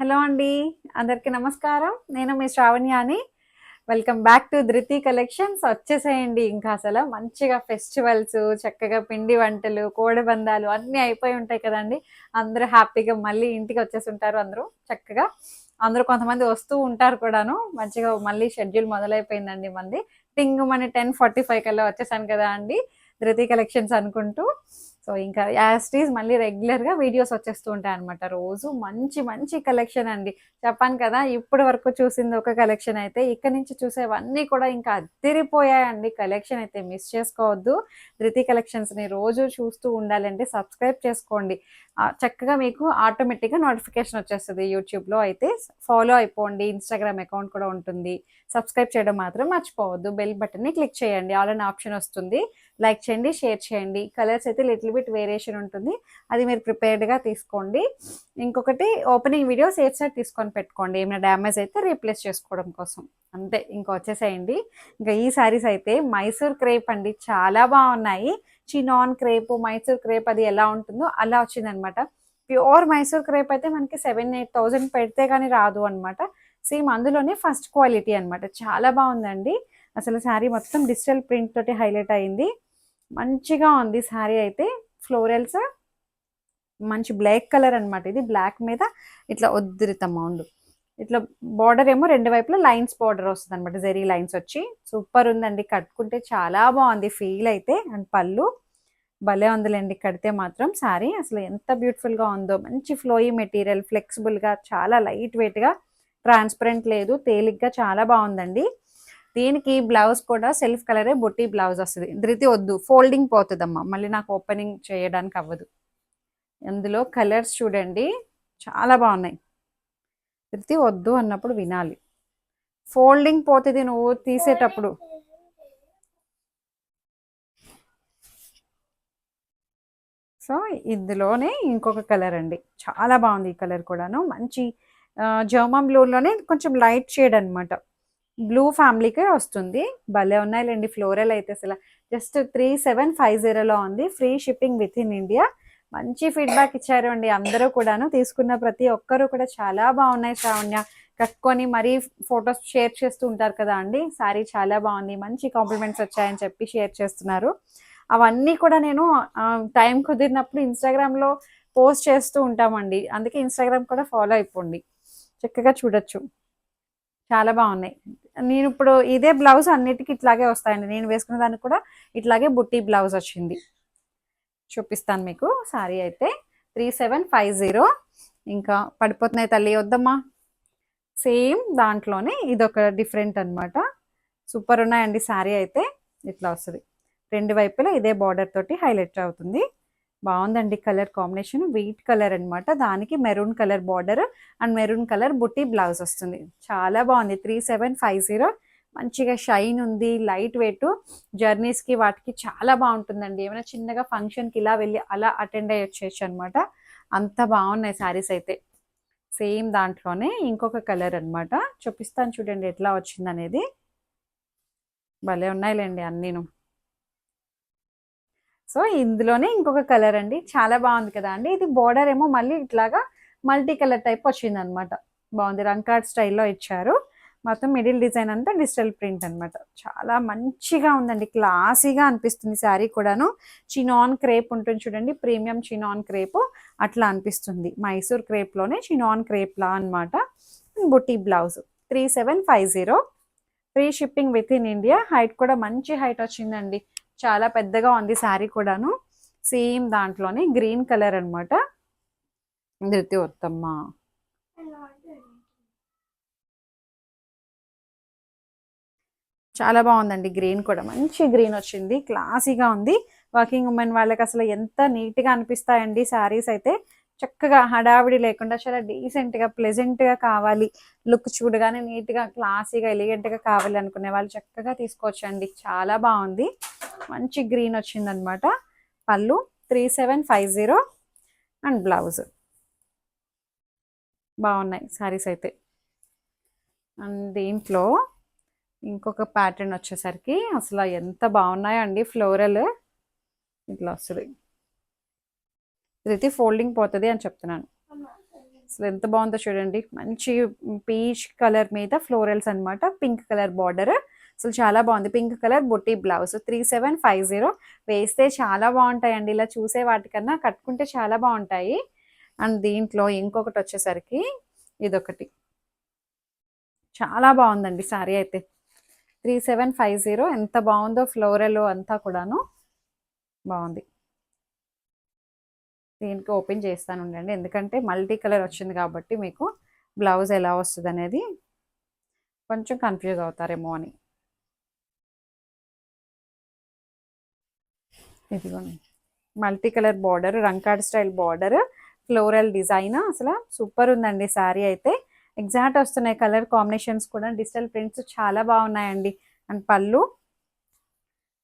Hello అండి. అందరికీ నమస్కారం. నేను మీ శ్రావణ్యాని. వెల్కమ్ బ్యాక్ టు ధృతి కలెక్షన్స్. వచ్చేసేయండి ఇంకా అసలు మంచిగా ఫెస్టివల్స్, చక్కగా పిండి వంటలు, కోడిబందాలు అన్నీ అయిపోయి ఉంటాయి కదండీ! అందరూ హ్యాపీగా మళ్ళీ ఇంటికి వచ్చేసుంటారు అందరూ చక్కగా. అందరూ కొంతమంది వస్తూ ఉంటారు కూడాను. మంచిగా మళ్ళీ షెడ్యూల్ మొదలైపోయిందండి మనది. టింగుమని 10:45 కల్లా వచ్చేసాను కదా అండి ధృతి కలెక్షన్స్ అనుకుంటూ. సో ఇంకా యాజ్ ఇట్ ఈజ్ మళ్ళీ రెగ్యులర్‌గా వీడియోస్ వచ్చేస్తూ ఉంటాయన్నమాట. రోజు మంచి మంచి కలెక్షన్ అండి. చెప్పాను కదా! ఇప్పటి వరకు చూసింది ఒక కలెక్షన్ అయితే, ఇక నుంచి చూసేవన్నీ కూడా ఇంకా అద్దిరిపోయాయండి. కలెక్షన్ అయితే మిస్ చేసుకోవద్దు. ధృతి కలెక్షన్స్‌ని రోజు చూస్తూ ఉండాలంటే సబ్స్క్రైబ్ చేసుకోండి. చక్కగా మీకు ఆటోమేటిక్‌గా నోటిఫికేషన్ వచ్చేస్తది యూట్యూబ్‌లో అయితే. ఫాలో అయిపోండి. ఇన్‌స్టాగ్రామ్ అకౌంట్ కూడా ఉంటుంది. సబ్స్క్రైబ్ చేయడం మాత్రం మర్చిపోవద్దు. బెల్ బటన్‌ని క్లిక్ చేయండి. ఆల్ అనే ఆప్షన్ వస్తుంది. లైక్ చేయండి, షేర్ చేయండి. కలర్స్ అయితే లిటిల్ బిట్ వేరియేషన్ ఉంటుంది. అది మీరు ప్రిపేర్డ్‌గా తీసుకోండి. ఇంకొకటి ఓపెనింగ్ వీడియో సేఫ్ సైడ్ తీసుకొని పెట్టుకోండి. ఏమైనా డ్యామేజ్ అయితే రీప్లేస్ చేసుకోవడం కోసం. అంతే ఇంకా వచ్చేసేయండి. ఇంకా ఈ శారీస్ అయితే మైసూర్ క్రేప్ అండి. చాలా బాగున్నాయి. చినాన్ క్రేప్, మైసూర్ క్రేప్ అది ఎలా ఉంటుందో అలా వచ్చిందనమాట. ప్యూర్ మైసూర్ క్రేప్ అయితే మనకి 7,000-8,000 పెడితే కానీ రాదు అనమాట. సేమ్ అందులోనే ఫస్ట్ క్వాలిటీ అనమాట. చాలా బాగుందండి. అసలు శారీ మొత్తం డిజిటల్ ప్రింట్ తోటి హైలైట్ అయింది. మంచిగా ఉంది శారీ అయితే. ఫ్లోరల్స్ మంచి బ్లాక్ కలర్ అనమాట. ఇది బ్లాక్ మీద ఇట్లా ఉద్ధృతమా ఉండు. ఇట్లా బార్డర్ ఏమో రెండు వైపులా లైన్స్ బార్డర్ వస్తుంది అనమాట. జెరీ లైన్స్ వచ్చి సూపర్ ఉందండి. కట్టుకుంటే చాలా బాగుంది ఫీల్ అయితే. అండ్ పళ్ళు భలే ఉందిలేండి కడితే మాత్రం. శారీ అసలు ఎంత బ్యూటిఫుల్గా ఉందో. మంచి ఫ్లోయీ మెటీరియల్, ఫ్లెక్సిబుల్గా, చాలా లైట్ వెయిట్గా, ట్రాన్స్పరెంట్ లేదు, తేలిగ్గా చాలా బాగుందండి. దీనికి బ్లౌజ్ కూడా సెల్ఫ్ కలరే బొట్టి బ్లౌజ్ వస్తుంది. ధృతి వద్దు, ఫోల్డింగ్ పోతుందమ్మా, మళ్ళీ నాకు ఓపెనింగ్ చేయడానికి అవ్వదు. అందులో కలర్స్ చూడండి చాలా బాగున్నాయి. ధృతి వద్దు అన్నప్పుడు వినాలి. ఫోల్డింగ్ పోతుంది నువ్వు తీసేటప్పుడు. సో ఇందులోనే ఇంకొక కలర్ అండి. చాలా బాగుంది ఈ కలర్ కూడాను. మంచి జర్మన్ బ్లూలోనే కొంచెం లైట్ షేడ్ అనమాట. బ్లూ ఫ్యామిలీకే వస్తుంది. భలే ఉన్నాయిలేండి ఫ్లోరల్ అయితే. అసలు జస్ట్ 3750లో ఉంది. Free shipping with in India. మంచి ఫీడ్బ్యాక్ ఇచ్చారు అండి అందరూ కూడాను. తీసుకున్న ప్రతి ఒక్కరూ కూడా చాలా బాగున్నాయి శ్రావణ్య, కట్టుకొని మరీ ఫొటోస్ షేర్ చేస్తూ ఉంటారు కదా అండి. శారీ చాలా బాగుంది, మంచి కాంప్లిమెంట్స్ వచ్చాయని చెప్పి షేర్ చేస్తున్నారు. అవన్నీ కూడా నేను టైం కుదిరినప్పుడు ఇన్స్టాగ్రామ్లో పోస్ట్ చేస్తూ ఉంటామండి. అందుకే ఇన్స్టాగ్రామ్ కూడా ఫాలో అయిపోండి. చక్కగా చూడొచ్చు. చాలా బాగున్నాయి. నేను ఇప్పుడు ఇదే బ్లౌజ్ అన్నిటికీ ఇట్లాగే వస్తాయండి. నేను వేసుకున్న దానికి కూడా ఇట్లాగే బుట్టి బ్లౌజ్ వచ్చింది. చూపిస్తాను మీకు. శారీ అయితే 3750. ఇంకా పడిపోతున్నాయి తల్లి వద్దమ్మా. సేమ్ దాంట్లోనే ఇదొక డిఫరెంట్ అనమాట. సూపర్ ఉన్నాయండి. శారీ అయితే ఇట్లా వస్తుంది. రెండు వైపులా ఇదే బార్డర్ తోటి హైలైట్ అవుతుంది. బాగుందండి కలర్ కాంబినేషన్. వీట్ కలర్ అనమాట. దానికి maroon colour border and maroon colour బుట్టి బ్లౌజ్ వస్తుంది. చాలా బాగుంది. 3750. మంచిగా షైన్ ఉంది, లైట్ వెయిట్. జర్నీస్కి వాటికి చాలా బాగుంటుందండి. ఏమైనా చిన్నగా ఫంక్షన్కి ఇలా వెళ్ళి అలా అటెండ్ అయ్యి వచ్చేయచ్చు అనమాట. అంత బాగున్నాయి శారీస్ అయితే. సేమ్ దాంట్లోనే ఇంకొక కలర్ అనమాట. చూపిస్తాను చూడండి ఎట్లా వచ్చింది అనేది. భలే ఉన్నాయిలేండి అన్నీను. సో ఇందులోనే ఇంకొక కలర్ అండి. చాలా బాగుంది కదా అండి. ఇది బోర్డర్ ఏమో మళ్ళీ ఇట్లాగా మల్టీ కలర్ టైప్ వచ్చింది అనమాట. బాగుంది. రంకార్డ్ స్టైల్లో ఇచ్చారు. మొత్తం మిడిల్ డిజైన్ అంతా డిజిటల్ ప్రింట్ అనమాట. చాలా మంచిగా ఉందండి. క్లాసీగా అనిపిస్తుంది శారీ కూడాను. చినాన్ క్రేప్ ఉంటుంది చూడండి, ప్రీమియం చినాన్ క్రేప్ అట్లా అనిపిస్తుంది. మైసూర్ క్రేప్లోనే చినాన్ క్రేప్లా అనమాట. బుట్టి blouse 3750. Free shipping with in India. Height కూడా మంచి హైట్ వచ్చిందండి. చాలా పెద్దగా ఉంది శారీ కూడాను. సేమ్ దాంట్లోనే గ్రీన్ కలర్ అనమాట. ధృతి ఉత్తమ్మ చాలా బాగుందండి. గ్రీన్ కూడా మంచి గ్రీన్ వచ్చింది. క్లాసీగా ఉంది. వర్కింగ్ ఉమెన్ వాళ్ళకి అసలు ఎంత నీట్గా అనిపిస్తాయండి శారీస్ అయితే. చక్కగా హడావిడి లేకుండా చాలా డీసెంట్గా ప్లెజెంట్గా కావాలి, లుక్ చూడగానే నీట్గా క్లాసీగా ఎలిగెంట్గా కావాలి అనుకునే వాళ్ళు చక్కగా తీసుకోవచ్చండి. చాలా బాగుంది. మంచి గ్రీన్ వచ్చిందనమాట. పళ్ళు 3750 అండ్ బ్లౌజ్. బాగున్నాయి శారీస్ అయితే. అండ్ దీంట్లో ఇంకొక ప్యాటర్న్ వచ్చేసరికి అసలు ఎంత బాగున్నాయో అండి. ఫ్లోరల్ ఇట్లా వస్తుంది. ఇది ఫోల్డింగ్ పోతుంది అని చెప్తున్నాను. అసలు ఎంత బాగుందో చూడండి. మంచి పీచ్ కలర్ మీద ఫ్లోరల్స్ అన్నమాట. Pink colour border. అసలు చాలా బాగుంది. పింక్ కలర్ బుట్టి బ్లౌజ్ 3750. వేస్తే చాలా బాగుంటాయండి. ఇలా చూసే వాటికన్నా కట్టుకుంటే చాలా బాగుంటాయి. అండ్ దీంట్లో ఇంకొకటి వచ్చేసరికి ఇదొకటి చాలా బాగుందండి సారీ అయితే. 3750. ఎంత బాగుందో ఫ్లోరల్ అంతా కూడాను బాగుంది. దీనికి ఓపెన్ చేస్తాను ఉండండి, ఎందుకంటే మల్టీ కలర్ వచ్చింది కాబట్టి మీకు బ్లౌజ్ ఎలా వస్తుంది అనేది కొంచెం కన్ఫ్యూజ్ అవుతారేమో అని. ఇదిగోండి మల్టీ కలర్ బార్డర్, రంకాడ్ స్టైల్ బార్డర్, ఫ్లోరల్ డిజైన్. అసలు సూపర్ ఉందండి శారీ అయితే. ఎగ్జాక్ట్ వస్తున్నాయి కలర్ కాంబినేషన్స్ కూడా. డిజిటల్ ప్రింట్స్ చాలా బాగున్నాయండి. అండ్ పళ్ళు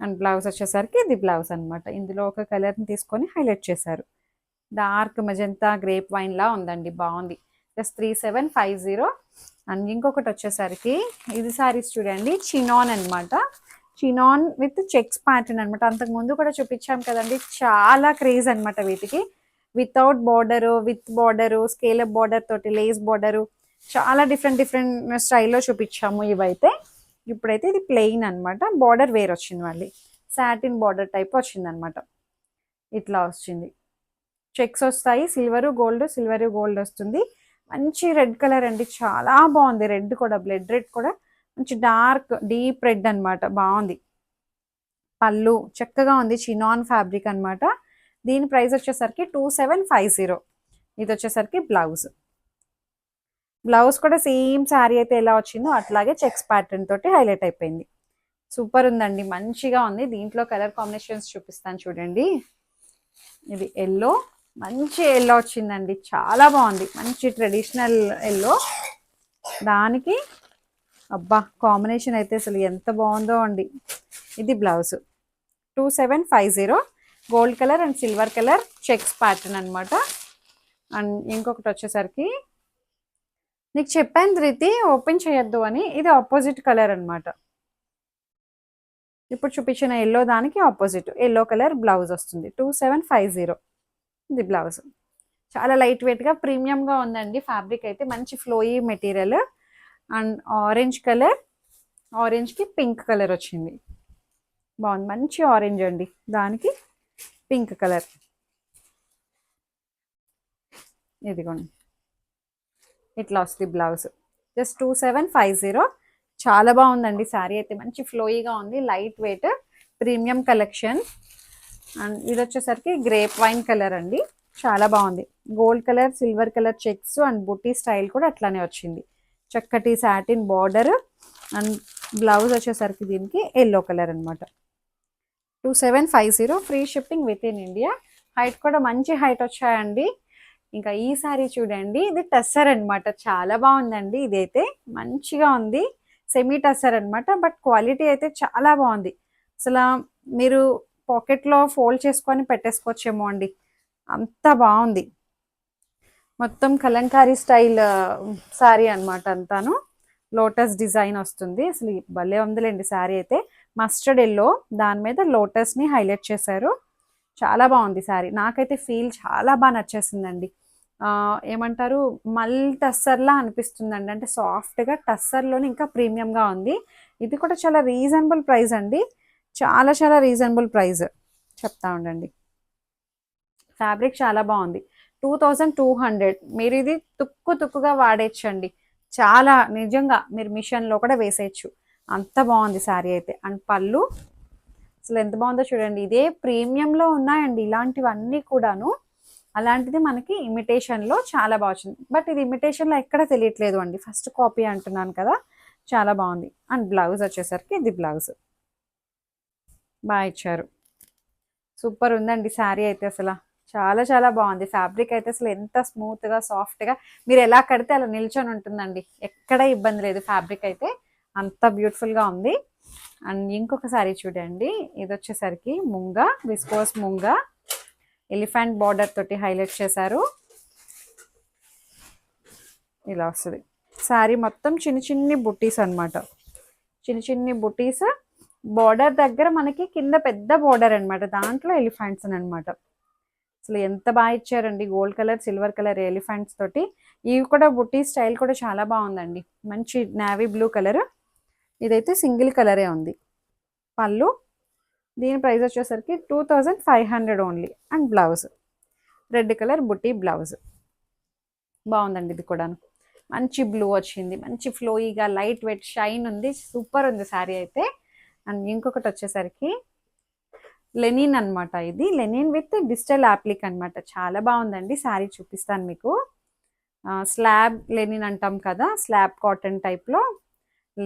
అండ్ బ్లౌజ్ వచ్చేసరికి ఇది బ్లౌజ్ అనమాట. ఇందులో ఒక కలర్ని తీసుకొని హైలైట్ చేశారు. డార్క్ మెజంతా గ్రేప్ వైన్ లా ఉందండి. బాగుంది. జస్ట్ 3750. అండ్ ఇంకొకటి వచ్చేసరికి ఇది శారీస్ చూడండి, చినాన్ అనమాట. చినాన్ విత్ చెక్స్ ప్యాటర్న్ అనమాట. అంతకు ముందు కూడా చూపించాం కదండి, చాలా క్రేజ్ అనమాట వీటికి. Without border, with border, scale up border తోటి, లేస్ బార్డరు, చాలా డిఫరెంట్ డిఫరెంట్ స్టైల్లో చూపించాము ఇవైతే. ఇప్పుడైతే ఇది ప్లెయిన్ అనమాట. బార్డర్ వేర్ వచ్చింది, మళ్ళీ సాటిన్ బార్డర్ టైప్ వచ్చింది అనమాట. ఇట్లా వచ్చింది. చెక్స్ వస్తాయి, సిల్వరు గోల్డ్, సిల్వరు గోల్డ్ వస్తుంది. మంచి రెడ్ కలర్ అండి, చాలా బాగుంది. రెడ్ కూడా బ్లడ్ రెడ్ కూడా మంచి డార్క్ డీప్ రెడ్ అనమాట. బాగుంది. పళ్ళు చక్కగా ఉంది. చినాన్ ఫ్యాబ్రిక్ అనమాట. దీని ప్రైస్ వచ్చేసరికి 2750. ఇది వచ్చేసరికి బ్లౌజ్. బ్లౌజ్ కూడా సేమ్ శారీ అయితే ఎలా వచ్చిందో అట్లాగే చెక్స్ ప్యాటర్న్ తోటి హైలైట్ అయిపోయింది. సూపర్ ఉందండి, మంచిగా ఉంది. దీంట్లో కలర్ కాంబినేషన్స్ చూపిస్తాను చూడండి. ఇది ఎల్లో, మంచి ఎల్లో వచ్చిందండి, చాలా బాగుంది. మంచి ట్రెడిషనల్ ఎల్లో. దానికి అబ్బా కాంబినేషన్ అయితే అసలు ఎంత బాగుందో అండి. ఇది blouse 2750. Gold colour and silver colour checks pattern అనమాట. అండ్ ఇంకొకటి వచ్చేసరికి నీకు చెప్పాను ధృతి ఓపెన్ చేయొద్దు అని, ఇది ఆపోజిట్ కలర్ అనమాట. ఇప్పుడు చూపించిన ఎల్లో దానికి ఆపోజిట్ ఎల్లో కలర్ బ్లౌజ్ వస్తుంది. 2750. ఇది బ్లౌజ్. చాలా లైట్ వెయిట్గా ప్రీమియంగా ఉందండి ఫ్యాబ్రిక్ అయితే. మంచి flowy material. And orange colour, ఆరెంజ్కి పింక్ కలర్ వచ్చింది. బాగుంది. మంచి ఆరెంజ్ అండి, దానికి పింక్ కలర్. ఇదిగోండి ఇట్లా వస్తుంది బ్లౌజ్. జస్ట్ 2750. చాలా బాగుందండి శారీ అయితే. మంచి ఫ్లోయిగా ఉంది, light weight premium collection. And ఇది వచ్చేసరికి గ్రేప్ వైన్ కలర్ అండి, చాలా బాగుంది. Gold colour, silver colour checks and buti style కూడా అట్లానే వచ్చింది. చక్కటి సాటిన్ బార్డర్ అండ్ బ్లౌజ్ వచ్చేసరికి దీనికి ఎల్లో కలర్ అనమాట. 2750. Free shipping with in India. Height కూడా మంచి హైట్ వచ్చాయండి. ఇంకా ఈ సారీ చూడండి, ఇది టస్సర్ అనమాట. చాలా బాగుందండి. ఇదైతే మంచిగా ఉంది. సెమీ టస్సర్ అనమాట. బట్ క్వాలిటీ అయితే చాలా బాగుంది. అసలు మీరు పాకెట్లో ఫోల్డ్ చేసుకొని పెట్టేసుకోవచ్చేమో అండి, అంత బాగుంది. మొత్తం కలంకారీ స్టైల్ శారీ అనమాట. అంతాను లోటస్ డిజైన్ వస్తుంది. అసలు భలే ఉందిలేండి శారీ అయితే. మస్టర్డ్ ఎల్లో, దాని మీద లోటస్ని హైలైట్ చేశారు. చాలా బాగుంది శారీ. నాకైతే ఫీల్ చాలా బాగా నచ్చేసిందండి. ఏమంటారు, మల్ టస్సర్లా అనిపిస్తుందండి. అంటే సాఫ్ట్గా టస్సర్లోనే ఇంకా ప్రీమియంగా ఉంది. ఇది కూడా చాలా రీజనబుల్ ప్రైస్ అండి, చాలా చాలా రీజనబుల్ ప్రైస్. చెప్తా ఉండండి. ఫ్యాబ్రిక్ చాలా బాగుంది. 2200. మీరు ఇది తుక్కుగా వాడేయచ్చండి. చాలా నిజంగా మీరు మిషన్లో కూడా వేసేయచ్చు, అంత బాగుంది శారీ అయితే. అండ్ పళ్ళు అసలు ఎంత బాగుందో చూడండి. ఇదే ప్రీమియంలో ఉన్నాయండి ఇలాంటివన్నీ కూడాను. అలాంటిది మనకి ఇమిటేషన్లో చాలా బాగా వచ్చింది. బట్ ఇది ఇమిటేషన్లో ఎక్కడ తెలియట్లేదు అండి, ఫస్ట్ కాపీ అంటున్నాను కదా. చాలా బాగుంది. అండ్ బ్లౌజ్ వచ్చేసరికి ఇది బ్లౌజ్ బాగా ఇచ్చారు. సూపర్ ఉందండి శారీ అయితే. అసలు చాలా చాలా బాగుంది. ఫ్యాబ్రిక్ అయితే అసలు ఎంత స్మూత్గా సాఫ్ట్గా, మీరు ఎలా కడితే అలా నిల్చొని ఉంటుందండి, ఎక్కడ ఇబ్బంది లేదు. ఫ్యాబ్రిక్ అయితే అంత బ్యూటిఫుల్గా ఉంది. అండ్ ఇంకొక శారీ చూడండి, ఇది వచ్చేసరికి munga, viscose munga, elephant border తోటి హైలైట్ చేశారు. ఇలా వస్తుంది శారీ మొత్తం. చిన్న చిన్ని బుట్టీస్ అనమాట, చిన్న చిన్ని బుట్టీస్. బార్డర్ దగ్గర మనకి కింద పెద్ద బార్డర్ అనమాట, దాంట్లో ఎలిఫెంట్స్ అనమాట. అసలు ఎంత బాగా ఇచ్చారండి, gold colour silver colour elephants తోటి. ఇవి కూడా బుట్టి స్టైల్ కూడా చాలా బాగుందండి, మంచి నావీ బ్లూ కలర్. ఇదైతే సింగిల్ కలరే ఉంది. పళ్ళు, దీని ప్రైస్ వచ్చేసరికి 2500 only. And blouse red colour బుట్టి బ్లౌజ్. బాగుందండి ఇది కూడా, మంచి బ్లూ వచ్చింది, మంచి ఫ్లోయిగా లైట్ వెయిట్ షైన్ ఉంది, సూపర్ ఉంది శారీ అయితే. అండ్ ఇంకొకటి వచ్చేసరికి లెనిన్ అనమాట. ఇది లెనిన్ విత్ డిజిటల్ యాప్లిక్ అనమాట. చాలా బాగుందండి శారీ, చూపిస్తాను మీకు. స్లాబ్ లెనిన్ అంటాం కదా, స్లాబ్ కాటన్ టైప్లో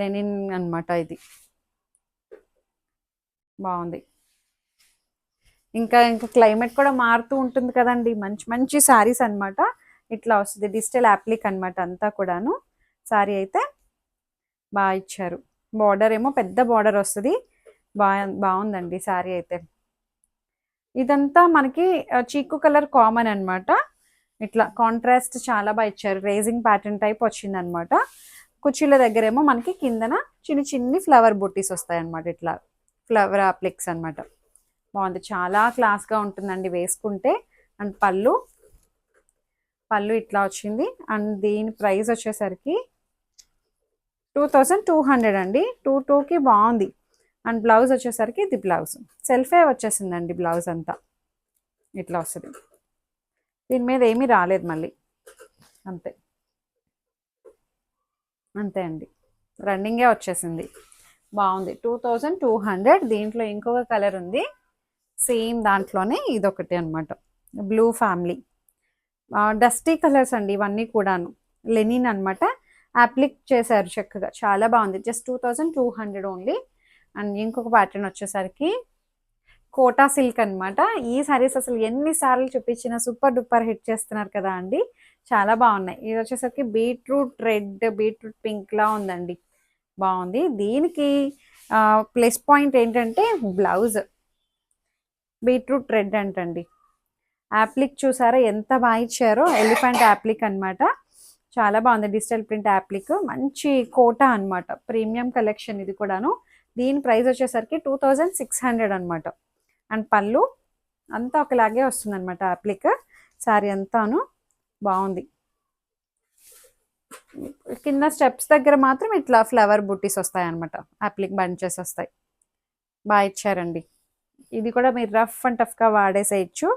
లెనిన్ అనమాట. ఇది బాగుంది. ఇంకా ఇంకా క్లైమేట్ కూడా మారుతూ ఉంటుంది కదండి, మంచి మంచి శారీస్ అనమాట. ఇట్లా వస్తుంది డిజిటల్ యాప్లిక్ అనమాట అంతా కూడాను. శారీ అయితే బాగా ఇచ్చారు. బార్డర్ ఏమో పెద్ద బార్డర్ వస్తుంది. బాగుందండి శారీ అయితే. ఇదంతా మనకి చీకు కలర్ కామన్ అనమాట. ఇట్లా కాంట్రాస్ట్ చాలా బాగా ఇచ్చారు, రేజింగ్ ప్యాటర్న్ టైప్ వచ్చింది అనమాట. కుర్చీల దగ్గర ఏమో మనకి కిందన చిన్ని చిన్ని ఫ్లవర్ బుట్టీస్ వస్తాయి అనమాట, ఇట్లా ఫ్లవర్ అప్లిక్స్ అనమాట. బాగుంది, చాలా క్లాస్గా ఉంటుందండి వేసుకుంటే. అండ్ పళ్ళు ఇట్లా వచ్చింది. అండ్ దీని ప్రైస్ వచ్చేసరికి 2200 అండి. 22కి బాగుంది. అండ్ బ్లౌజ్ వచ్చేసరికి ఇది బ్లౌజ్ సెల్ఫే వచ్చేసిందండి, బ్లౌజ్ అంతా ఇట్లా వస్తుంది. దీని మీద ఏమీ రాలేదు మళ్ళీ, అంతే అంతే అండి, రన్నింగే వచ్చేసింది. బాగుంది, 2200. దీంట్లో ఇంకొక కలర్ ఉంది సేమ్ దాంట్లోనే, ఇదొకటి అనమాట, బ్లూ ఫ్యామిలీ. డస్టీ కలర్స్ అండి ఇవన్నీ కూడాను. లెనిన్ అనమాట, అప్లిక్ చేశారు చక్కగా, చాలా బాగుంది. Just 2200 only. అండ్ ఇంకొక ప్యాటర్న్ వచ్చేసరికి కోటా సిల్క్ అనమాట. ఈ సారీస్ అసలు ఎన్నిసార్లు చూపించినా సూపర్ డూపర్ హిట్ చేస్తున్నారు కదా అండి, చాలా బాగున్నాయి. ఇది వచ్చేసరికి బీట్రూట్ రెడ్, బీట్రూట్ పింక్ లా ఉందండి, బాగుంది. దీనికి ప్లస్ పాయింట్ ఏంటంటే బ్లౌజ్ బీట్రూట్ రెడ్ అంటండి. యాప్లిక్ చూసారా ఎంత బాగా ఇచ్చారో, ఎలిఫెంట్ యాప్లిక్ అనమాట. చాలా బాగుంది, డిజిటల్ ప్రింట్ యాప్లిక్, మంచి కోటా అనమాట, ప్రీమియం కలెక్షన్ ఇది కూడాను. దీని ప్రైస్ వచ్చేసరికి 2600 అనమాట. అండ్ పళ్ళు అంతా ఒకలాగే వస్తుంది అనమాట యాప్లిక్. శారీ అంతాను బాగుంది. కింద స్టెప్స్ దగ్గర మాత్రం ఇట్లా ఫ్లవర్ బుట్టీస్ వస్తాయి అనమాట, యాప్లిక్ బంచెస్ వస్తాయి. బాగా ఇచ్చారండి. ఇది కూడా మీరు రఫ్ అండ్ టఫ్గా వాడేసేయచ్చు,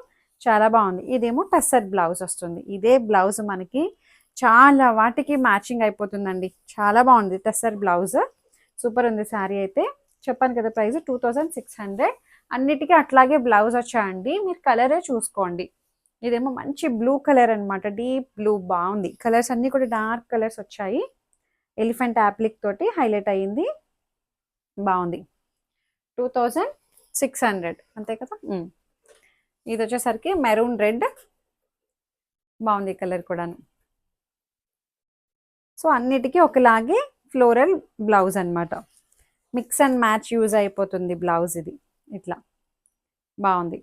చాలా బాగుంది. ఇదేమో టస్సర్ బ్లౌజ్ వస్తుంది. ఇదే బ్లౌజ్ మనకి చాలా వాటికి మ్యాచింగ్ అయిపోతుందండి, చాలా బాగుంది. టస్సర్ బ్లౌజ్ సూపర్ ఉంది శారీ అయితే. చెప్పాను కదా ప్రైస్ 2600. అన్నిటికీ అట్లాగే బ్లౌజ్ వచ్చాయండి, మీరు కలరే చూసుకోండి. ఇదేమో మంచి బ్లూ కలర్ అనమాట, డీప్ బ్లూ, బాగుంది. కలర్స్ అన్నీ కూడా డార్క్ కలర్స్ వచ్చాయి, ఎలిఫెంట్ యాప్లిక్ తోటి హైలైట్ అయ్యింది, బాగుంది. 2600 అంతే కదా. ఇది వచ్చేసరికి మెరూన్ రెడ్, బాగుంది కలర్ కూడాను. సో అన్నిటికీ ఒకలాగే ఫ్లోరల్ బ్లౌజ్ అనమాట, మిక్స్ అండ్ మ్యాచ్ యూజ్ అయిపోతుంది బ్లౌజ్. ఇది ఇట్లా బాగుంది.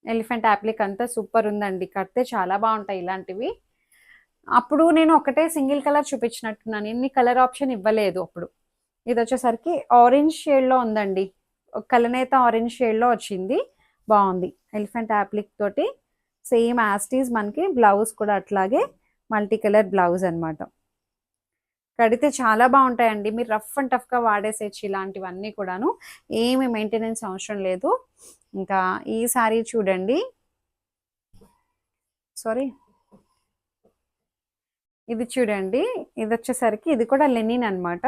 ఎలిఫెంట్ యాప్లిక్ అంతా సూపర్ ఉందండి, కడితే చాలా బాగుంటాయి ఇలాంటివి. అప్పుడు నేను ఒకటే సింగిల్ కలర్ చూపించినట్టున్నాను, ఇన్ని కలర్ ఆప్షన్ ఇవ్వలేదు అప్పుడు. ఇది వచ్చేసరికి ఆరెంజ్ షేడ్లో ఉందండి, కలనేత ఆరెంజ్ షేడ్లో వచ్చింది, బాగుంది. ఎలిఫెంట్ యాప్లిక్ తోటి సేమ్ యాస్టీస్ మనకి బ్లౌజ్ కూడా అట్లాగే మల్టీ కలర్ బ్లౌజ్ అనమాట. కడితే చాలా బాగుంటాయండి, మీరు రఫ్ అండ్ టఫ్గా వాడేసేయచ్చు ఇలాంటివన్నీ కూడాను, ఏమి మెయింటెనెన్స్ అవసరం లేదు. ఇంకా ఈ సారీ చూడండి, సారీ ఇది చూడండి. ఇది వచ్చేసరికి ఇది కూడా లెనిన్ అనమాట,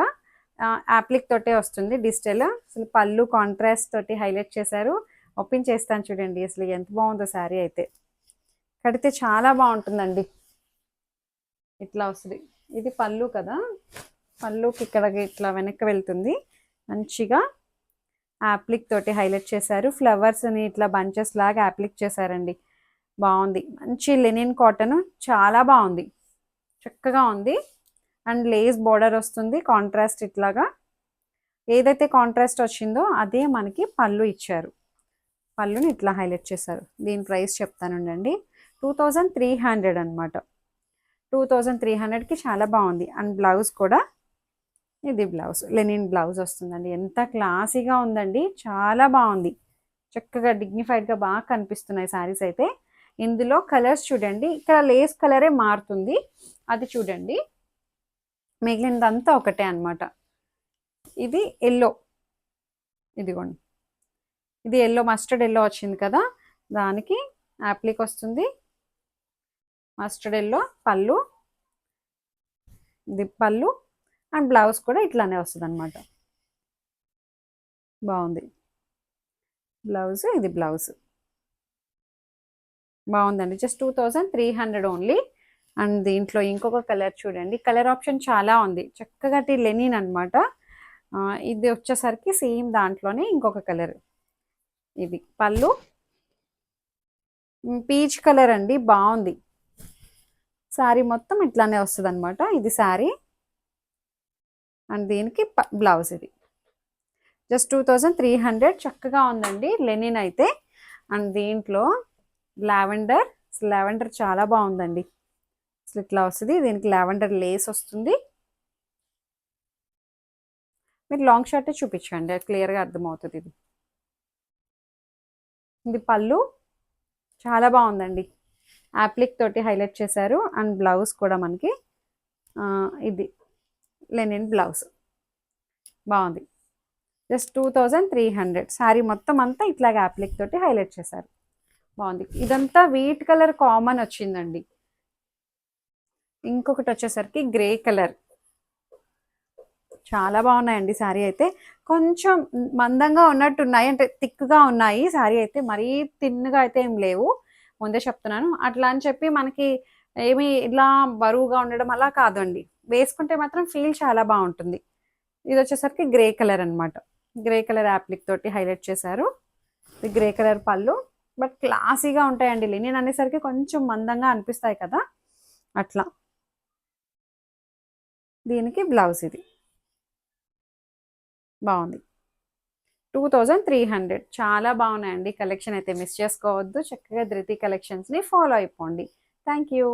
యాప్లిక్ తోటే వస్తుంది డిజిటల్. అసలు పళ్ళు కాంట్రాస్ట్ తోటి హైలైట్ చేశారు. ఓపెన్ చేస్తాను చూడండి, అసలు ఎంత బాగుందో శారీ అయితే. కడితే చాలా బాగుంటుందండి, ఇట్లా వస్తుంది. ఇది పళ్ళు కదా, పళ్ళుకి ఇక్కడ ఇట్లా వెనక్కి వెళ్తుంది, మంచిగా యాప్లిక్ తోటి హైలైట్ చేశారు. ఫ్లవర్స్ని ఇట్లా బంచెస్ లాగా యాప్లిక్ చేశారండి, బాగుంది. మంచి లెనిన్ కాటన్, చాలా బాగుంది, చక్కగా ఉంది. అండ్ లేస్ బార్డర్ వస్తుంది కాంట్రాస్ట్, ఇట్లాగా ఏదైతే కాంట్రాస్ట్ వచ్చిందో అదే మనకి పళ్ళు ఇచ్చారు, పళ్ళుని ఇట్లా హైలైట్ చేశారు. దీని ప్రైస్ చెప్తానండి, 2300 అనమాట. 2300కి చాలా బాగుంది. అండ్ బ్లౌజ్ కూడా ఇది బ్లౌజ్ లెనిన్ బ్లౌజ్ వస్తుందండి, ఎంత క్లాసీగా ఉందండి, చాలా బాగుంది, చక్కగా డిగ్నిఫైడ్గా బాగా కనిపిస్తున్నాయి శారీస్ అయితే. ఇందులో కలర్స్ చూడండి, ఇక్కడ లేస్ కలరే మారుతుంది, అది చూడండి. మిగిలినదంతా ఒకటే అన్నమాట. ఇది ఎల్లో, ఇదిగోండి, ఇది ఎల్లో, మస్టర్డ్ ఎల్లో వచ్చింది కదా, దానికి యాప్లిక్ వస్తుంది. మస్టర్డ్ ఎల్లో పళ్ళు, ఇది పళ్ళు, అండ్ బ్లౌజ్ కూడా ఇట్లానే వస్తుంది అనమాట. బాగుంది బ్లౌజ్, ఇది బ్లౌజ్ బాగుందండి. Just 2300 only. అండ్ దీంట్లో ఇంకొక కలర్ చూడండి, కలర్ ఆప్షన్ చాలా ఉంది, చక్కగా లెనిన్ అనమాట. ఇది వచ్చేసరికి సేమ్ దాంట్లోనే ఇంకొక కలర్, ఇది పళ్ళు, పీచ్ కలర్ అండి, బాగుంది. శారీ మొత్తం ఇట్లానే వస్తుంది అనమాట, ఇది శారీ. అండ్ దీనికి బ్లౌజ్, ఇది జస్ట్ 2300, చక్కగా ఉందండి లెనిన్ అయితే. అండ్ దీంట్లో లావెండర్, లావెండర్ చాలా బాగుందండి. అసలు ఇట్లా వస్తుంది, దీనికి లావెండర్ లేస్ వస్తుంది. మీరు లాంగ్ షర్టే చూపించండి, క్లియర్గా అర్థమవుతుంది. ఇది పళ్ళు, చాలా బాగుందండి, యాప్లిక్ తోటి హైలైట్ చేశారు. అండ్ బ్లౌజ్ కూడా మనకి ఇది లెనిన్ బ్లౌజ్, బాగుంది. జస్ట్ 2300, శారీ మొత్తం అంతా ఇట్లాగ యాప్లిక్ తోటి హైలైట్ చేశారు, బాగుంది. ఇదంతా వీట్ కలర్ కామన్ వచ్చిందండి. ఇంకొకటి వచ్చేసరికి గ్రే కలర్, చాలా బాగున్నాయండి శారీ అయితే. కొంచెం మందంగా ఉన్నట్టున్నాయి, అంటే థిక్గా ఉన్నాయి శారీ అయితే, మరీ థిన్గా అయితే ఏం లేవు, ముందే చెప్తున్నాను. అట్లా అని చెప్పి మనకి ఏమి ఇలా బరువుగా ఉండడం అలా కాదండి, వేసుకుంటే మాత్రం ఫీల్ చాలా బాగుంటుంది. ఇది వచ్చేసరికి గ్రే కలర్ అనమాట, గ్రే కలర్ యాప్లిక్ తోటి హైలైట్ చేశారు. ఇది గ్రే కలర్ పళ్ళు, బట్ క్లాసీగా ఉంటాయండి. లెనిన్ అనేసరికి కొంచెం మందంగా అనిపిస్తాయి కదా, అట్లా. దీనికి బ్లౌజ్, ఇది బాగుంది. 2300, చాలా బాగున్నాయండి కలెక్షన్ అయితే, మిస్ చేసుకోవద్దు. చక్కగా ధృతి కలెక్షన్స్ని ఫాలో అయిపోండి. Thank you.